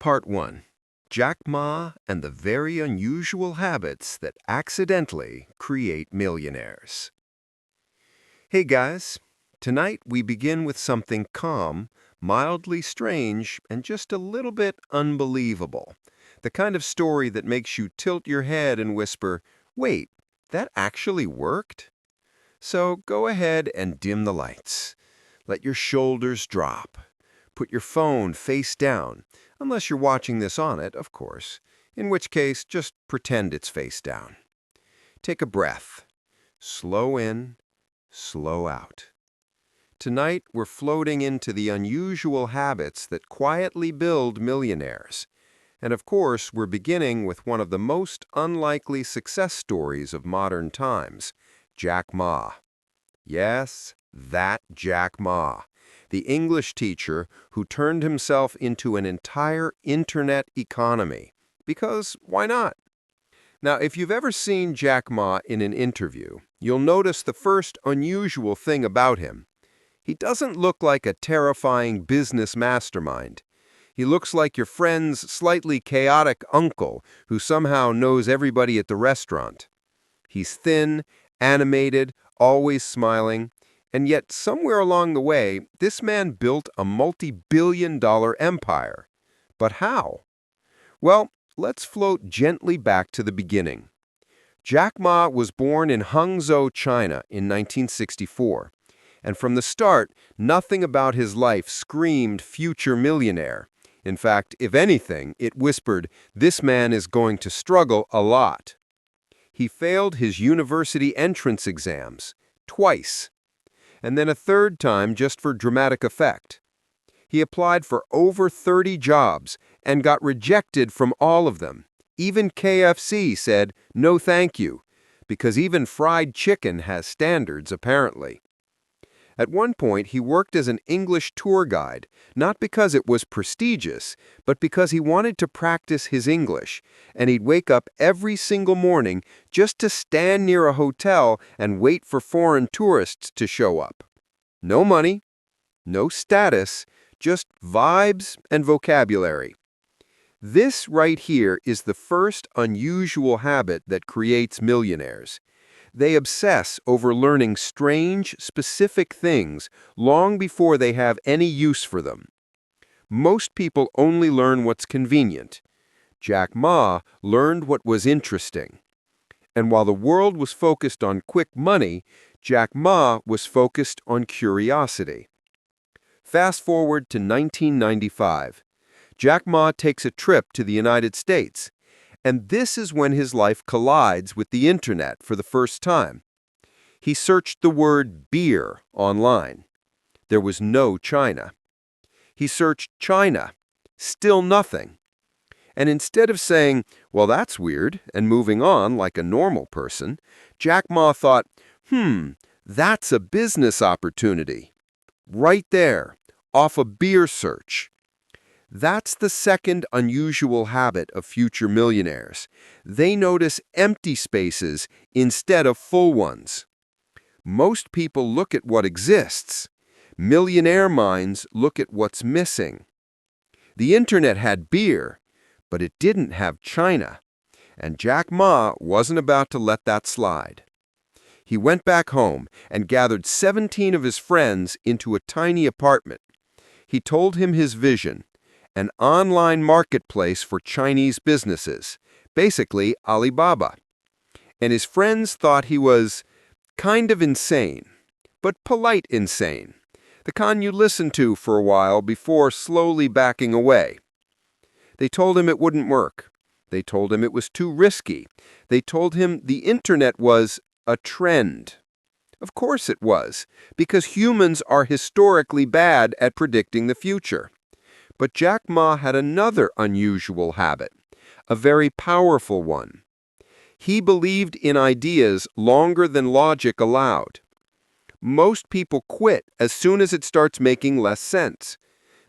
Part 1. Jack Ma and the Very Unusual Habits That Accidentally Create Millionaires. Hey guys, tonight we begin with something calm, mildly strange, and just a little bit unbelievable. The kind of story that makes you tilt your head and whisper, "Wait, that actually worked?" So go ahead and dim the lights. Let your shoulders drop. Put your phone face down, unless you're watching this on it, of course, in which case just pretend it's face down. Take a breath. Slow in, slow out. Tonight, we're floating into the unusual habits that quietly build millionaires. And of course, we're beginning with one of the most unlikely success stories of modern times, Jack Ma. Yes, that Jack Ma, the English teacher who turned himself into an entire internet economy. Because why not? Now, if you've ever seen Jack Ma in an interview, you'll notice the first unusual thing about him. He doesn't look like a terrifying business mastermind. He looks like your friend's slightly chaotic uncle who somehow knows everybody at the restaurant. He's thin, animated, always smiling, and yet somewhere along the way, this man built a multi-billion-dollar empire. But how? Well, let's float gently back to the beginning. Jack Ma was born in Hangzhou, China in 1964, and from the start, nothing about his life screamed future millionaire. In fact, if anything, it whispered, "This man is going to struggle a lot." He failed his university entrance exams twice, and then a third time just for dramatic effect. He applied for over 30 jobs and got rejected from all of them. Even KFC said, "No thank you," because even fried chicken has standards, apparently. At one point, he worked as an English tour guide, not because it was prestigious, but because he wanted to practice his English, and he'd wake up every single morning just to stand near a hotel and wait for foreign tourists to show up. No money, no status, just vibes and vocabulary. This right here is the first unusual habit that creates millionaires. They obsess over learning strange, specific things long before they have any use for them. Most people only learn what's convenient. Jack Ma learned what was interesting. And while the world was focused on quick money, Jack Ma was focused on curiosity. Fast forward to 1995. Jack Ma takes a trip to the United States. And this is when his life collides with the internet for the first time. He searched the word beer online. There was no China. He searched China. Still nothing. And instead of saying, "Well, that's weird," and moving on like a normal person, Jack Ma thought, that's a business opportunity. Right there, off a beer search. That's the second unusual habit of future millionaires. They notice empty spaces instead of full ones. Most people look at what exists. Millionaire minds look at what's missing. The internet had beer, but it didn't have China. And Jack Ma wasn't about to let that slide. He went back home and gathered 17 of his friends into a tiny apartment. He told him his vision. An online marketplace for Chinese businesses, basically Alibaba. And his friends thought he was kind of insane, but polite insane, the kind you listen to for a while before slowly backing away. They told him it wouldn't work. They told him it was too risky. They told him the internet was a trend. Of course it was, because humans are historically bad at predicting the future. But Jack Ma had another unusual habit, a very powerful one. He believed in ideas longer than logic allowed. Most people quit as soon as it starts making less sense.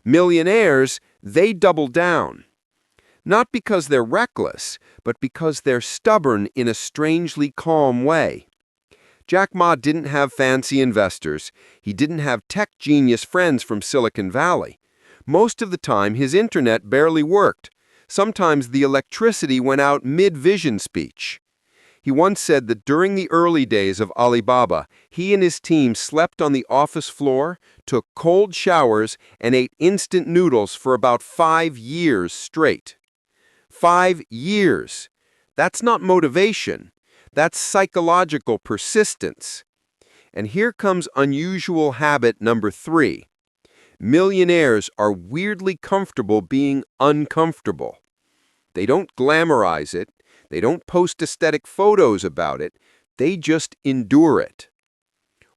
Millionaires, they double down. Not because they're reckless, but because they're stubborn in a strangely calm way. Jack Ma didn't have fancy investors. He didn't have tech genius friends from Silicon Valley. Most of the time, his internet barely worked. Sometimes the electricity went out mid-vision speech. He once said that during the early days of Alibaba, he and his team slept on the office floor, took cold showers, and ate instant noodles for about 5 years straight. 5 years. That's not motivation. That's psychological persistence. And here comes unusual habit number 3. Millionaires are weirdly comfortable being uncomfortable. They don't glamorize it. They don't post aesthetic photos about it. They just endure it.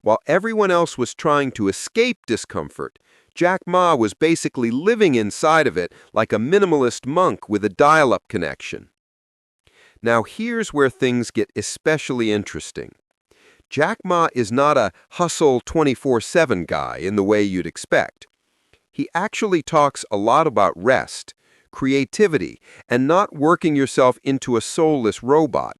While everyone else was trying to escape discomfort, Jack Ma was basically living inside of it like a minimalist monk with a dial-up connection. Now here's where things get especially interesting. Jack Ma is not a hustle 24/7 guy in the way you'd expect. He actually talks a lot about rest, creativity, and not working yourself into a soulless robot,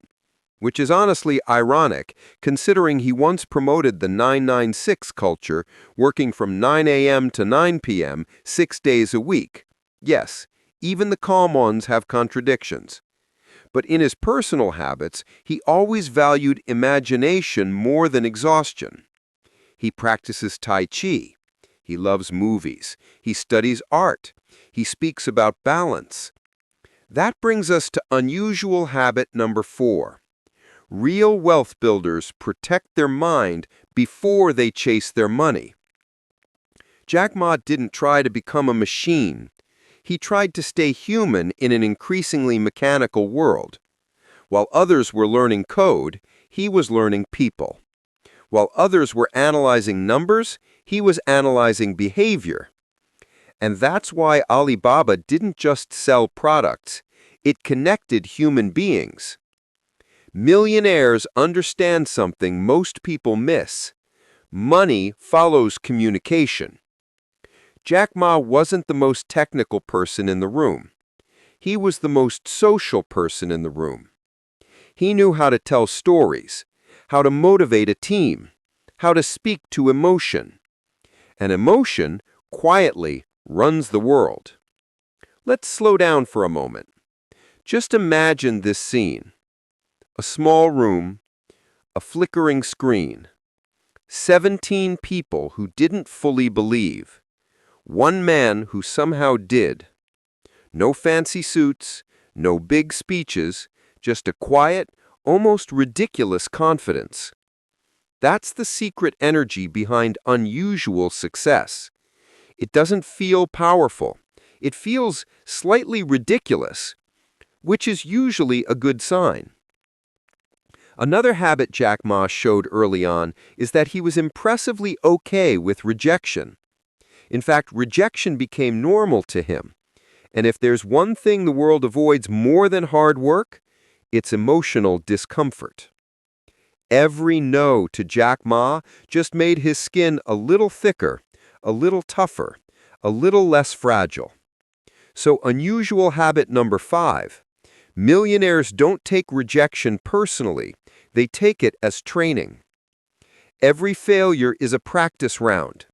which is honestly ironic considering he once promoted the 996 culture, working from 9 a.m. to 9 p.m. 6 days a week. Yes, even the calm ones have contradictions. But in his personal habits, he always valued imagination more than exhaustion. He practices Tai Chi. He loves movies. He studies art. He speaks about balance. That brings us to unusual habit number 4. Real wealth builders protect their mind before they chase their money. Jack Ma didn't try to become a machine. He tried to stay human in an increasingly mechanical world. While others were learning code, he was learning people. While others were analyzing numbers, he was analyzing behavior. And that's why Alibaba didn't just sell products, it connected human beings. Millionaires understand something most people miss. Money follows communication. Jack Ma wasn't the most technical person in the room. He was the most social person in the room. He knew how to tell stories, how to motivate a team, how to speak to emotion. And emotion, quietly, runs the world. Let's slow down for a moment. Just imagine this scene. A small room, a flickering screen, 17 people who didn't fully believe, one man who somehow did. No fancy suits, no big speeches, just a quiet, almost ridiculous confidence. That's the secret energy behind unusual success. It doesn't feel powerful. It feels slightly ridiculous, which is usually a good sign. Another habit Jack Ma showed early on is that he was impressively okay with rejection. In fact, rejection became normal to him. And if there's one thing the world avoids more than hard work, it's emotional discomfort. Every no to Jack Ma just made his skin a little thicker, a little tougher, a little less fragile. So unusual habit number 5. Millionaires don't take rejection personally. They take it as training. Every failure is a practice round.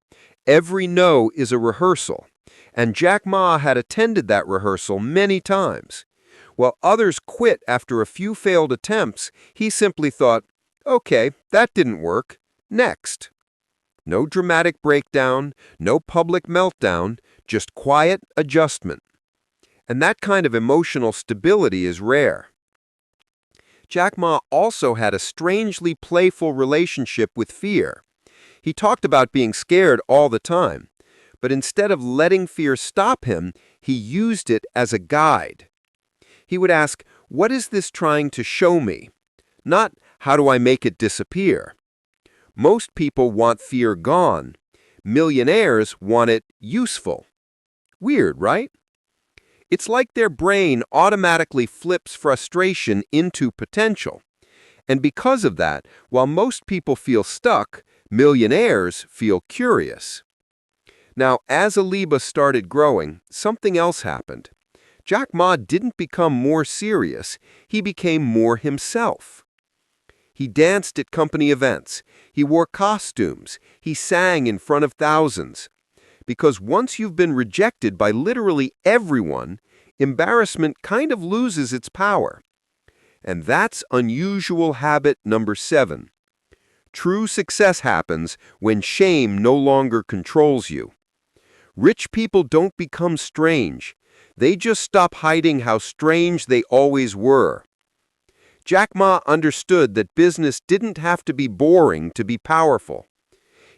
Every no is a rehearsal. And Jack Ma had attended that rehearsal many times. While others quit after a few failed attempts, he simply thought, okay, that didn't work. Next. No dramatic breakdown, no public meltdown, just quiet adjustment. And that kind of emotional stability is rare. Jack Ma also had a strangely playful relationship with fear. He talked about being scared all the time, but instead of letting fear stop him, he used it as a guide. He would ask, what is this trying to show me? Not, how do I make it disappear? Most people want fear gone. Millionaires want it useful. Weird, right? It's like their brain automatically flips frustration into potential. And because of that, while most people feel stuck, millionaires feel curious. Now, as Alibaba started growing, something else happened. Jack Ma didn't become more serious, he became more himself. He danced at company events, he wore costumes, he sang in front of thousands. Because once you've been rejected by literally everyone, embarrassment kind of loses its power. And that's unusual habit number 7. True success happens when shame no longer controls you. Rich people don't become strange. They just stop hiding how strange they always were. Jack Ma understood that business didn't have to be boring to be powerful.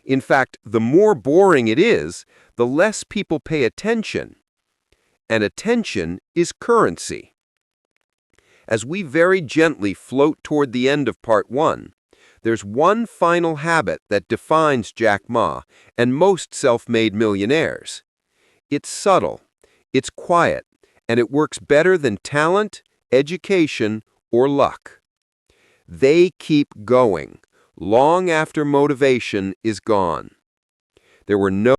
In fact, the more boring it is, the less people pay attention. And attention is currency. As we very gently float toward the end of part 1, there's one final habit that defines Jack Ma and most self-made millionaires. It's subtle, it's quiet, and it works better than talent, education, or luck. They keep going, long after motivation is gone. There were no